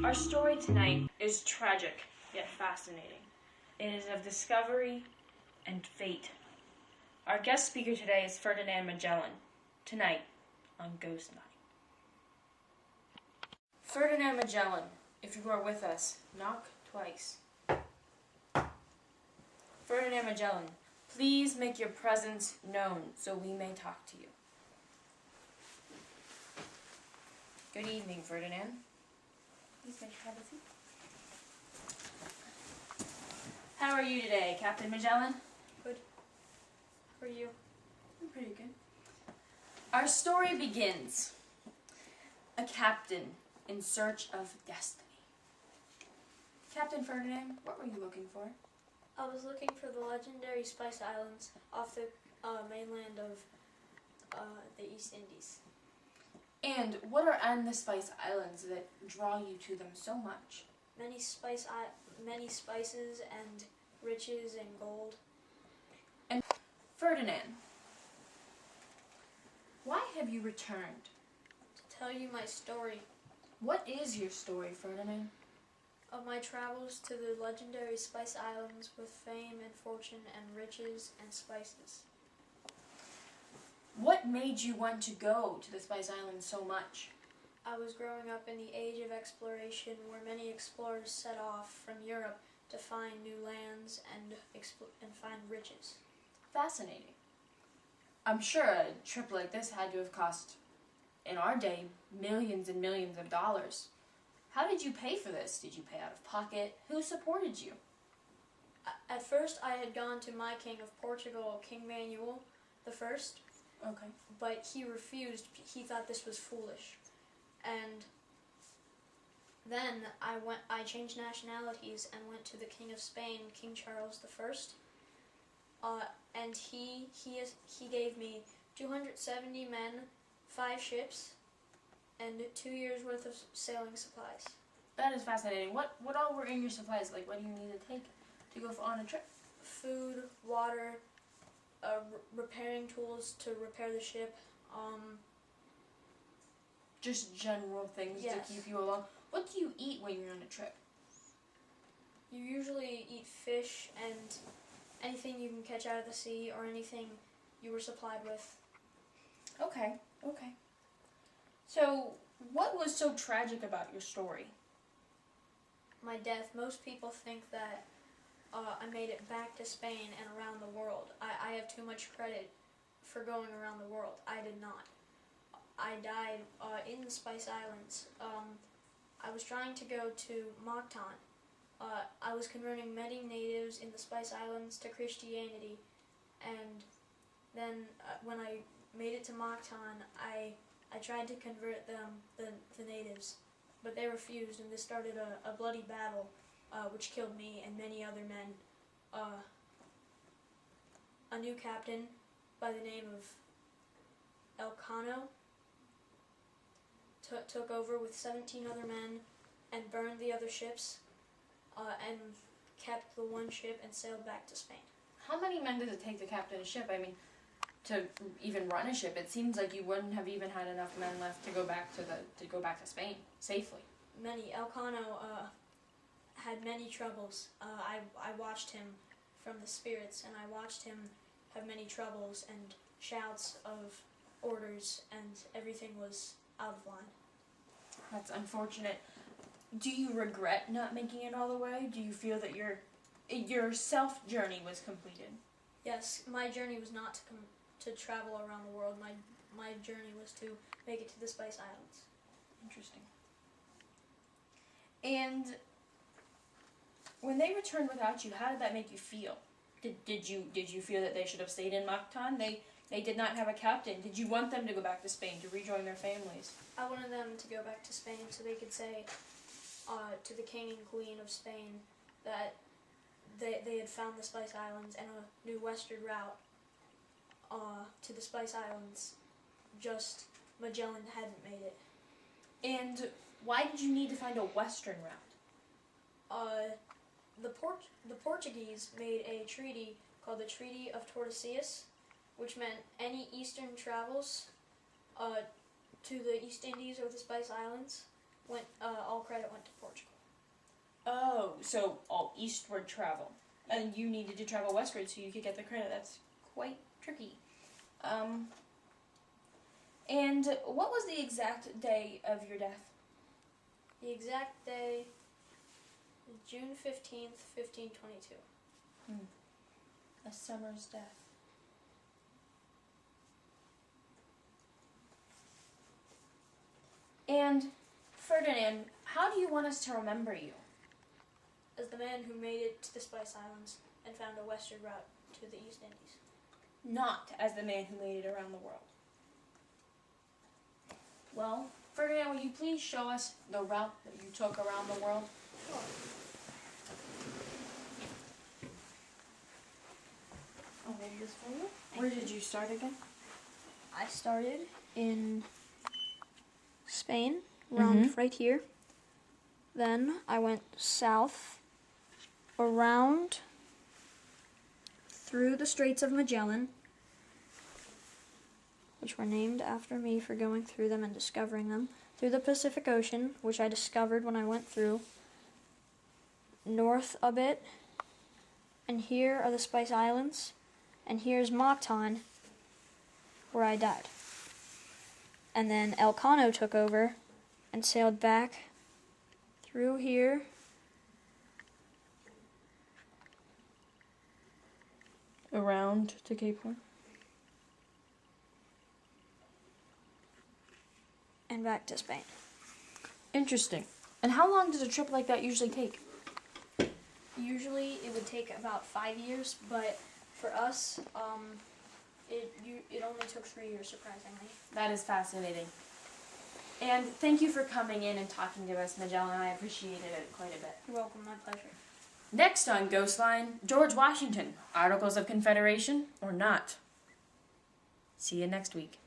Our story tonight is tragic, yet fascinating. It is of discovery and fate. Our guest speaker today is Ferdinand Magellan, tonight on Ghost Night. Ferdinand Magellan, if you are with us, knock twice. Ferdinand Magellan, please make your presence known so we may talk to you. Good evening, Ferdinand. Please make your have a seat. How are you today, Captain Magellan? Good. How are you? I'm pretty good. Our story begins. A captain in search of destiny. Captain Ferdinand, what were you looking for? I was looking for the legendary Spice Islands off the mainland of the East Indies. And what are on the Spice Islands that draw you to them so much? Many spices and riches and gold. And Ferdinand, why have you returned? To tell you my story What is your story, Ferdinand? of my travels to the legendary Spice Islands with fame and fortune and riches and spices. What made you want to go to the Spice Islands so much? I was growing up in the age of exploration where many explorers set off from Europe to find new lands and find riches. Fascinating. I'm sure a trip like this had to have cost, in our day, millions and millions of dollars. How did you pay for this? Did you pay out of pocket? Who supported you? At first I had gone to my king of Portugal, King Manuel I, Okay. but he refused. He thought this was foolish. And then I changed nationalities and went to the King of Spain, King Charles I. And he gave me 270 men, 5 ships, and 2 years worth of sailing supplies. That is fascinating. What all were in your supplies? Like, what do you need to take to go on a trip? Food, water, repairing tools to repair the ship. Just general things Yes. to keep you along. What do you eat when you're on a trip? You usually eat fish and anything you can catch out of the sea or anything you were supplied with. Okay. So, what was so tragic about your story? My death. Most people think that I made it back to Spain and around the world. I have too much credit for going around the world. I did not. I died in the Spice Islands. I was trying to go to Mactan. I was converting many natives in the Spice Islands to Christianity, and then when I made it to Mactan, I tried to convert them, the natives, but they refused, and this started a bloody battle, which killed me and many other men. A new captain by the name of Elcano took over with 17 other men and burned the other ships, and kept the one ship and sailed back to Spain. How many men does it take to captain a ship? I mean, to even run a ship, it seems like you wouldn't have even had enough men left to go back to Spain safely. Many. Elcano had many troubles. I watched him from the spirits, and I watched him have many troubles and shouts of orders, and everything was out of line. That's unfortunate. Do you regret not making it all the way? Do you feel that your self journey was completed? Yes, my journey was not to travel around the world. My journey was to make it to the Spice Islands. Interesting. And when they returned without you, how did that make you feel? Did you feel that they should have stayed in Mactan? They did not have a captain. Did you want them to go back to Spain to rejoin their families? I wanted them to go back to Spain so they could say to the king and queen of Spain that they had found the Spice Islands and a new western route to the Spice Islands. Just Magellan hadn't made it. And why did you need to find a western route? The Portuguese made a treaty called the Treaty of Tordesillas, which meant any eastern travels to the East Indies or the Spice Islands all credit went to Portugal. Oh, so all eastward travel. And you needed to travel westward so you could get the credit. That's quite tricky. And what was the exact day of your death? The exact day is June 15th, 1522. A summer's death. And, Ferdinand, how do you want us to remember you? As the man who made it to the Spice Islands and found a western route to the East Indies. Not as the man who made it around the world. Well, Ferdinand, will you please show us the route that you took around the world? Sure. I'll hold this for you. Where did you start again? I started in Spain, around right here. Then I went south, around, through the Straits of Magellan, which were named after me for going through them and discovering them, through the Pacific Ocean, which I discovered when I went through, north a bit, and here are the Spice Islands, and here's Mactan, where I died. And then Elcano took over and sailed back through here Around to Cape Horn. and back to Spain. Interesting. And how long does a trip like that usually take? Usually it would take about 5 years, but for us, it only took 3 years, surprisingly. That is fascinating. And thank you for coming in and talking to us, Magellan. I appreciated it quite a bit. You're welcome, my pleasure. Next on Ghostline, George Washington, Articles of Confederation or not? See you next week.